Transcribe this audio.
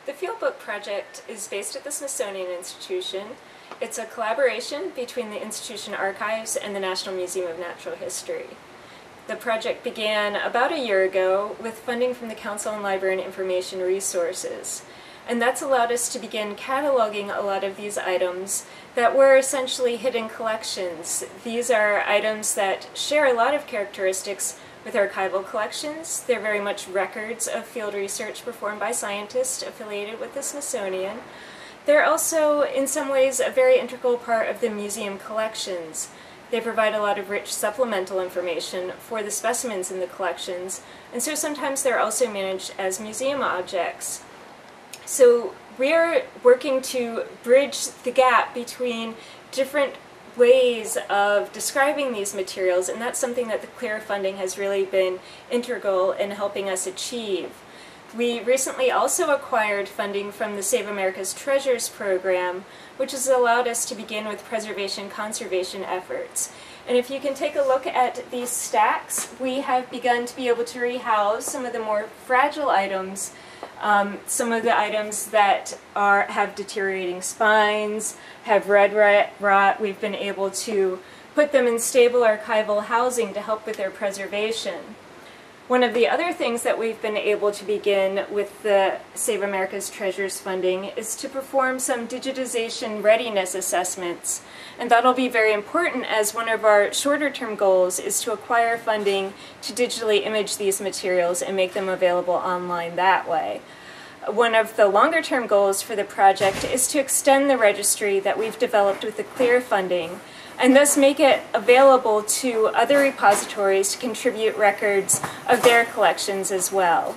The Fieldbook project is based at the Smithsonian Institution. It's a collaboration between the institution archives and the National Museum of Natural History. The project began about a year ago with funding from the Council on Library and Information Resources. And that's allowed us to begin cataloging a lot of these items that were essentially hidden collections. These are items that share a lot of characteristics with archival collections. They're very much records of field research performed by scientists affiliated with the Smithsonian. They're also, in some ways, a very integral part of the museum collections. They provide a lot of rich supplemental information for the specimens in the collections, and so sometimes they're also managed as museum objects. So we're working to bridge the gap between different ways of describing these materials, and that's something that the CLEAR funding has really been integral in helping us achieve. We recently also acquired funding from the Save America's Treasures program, which has allowed us to begin with preservation conservation efforts. And if you can take a look at these stacks, we have begun to be able to rehouse some of the more fragile items, some of the items that have deteriorating spines, have red rot. We've been able to put them in stable archival housing to help with their preservation. One of the other things that we've been able to begin with the Save America's Treasures funding is to perform some digitization readiness assessments. And that'll be very important, as one of our shorter-term goals is to acquire funding to digitally image these materials and make them available online that way. One of the longer-term goals for the project is to extend the registry that we've developed with the CLEAR funding, and thus make it available to other repositories to contribute records of their collections as well.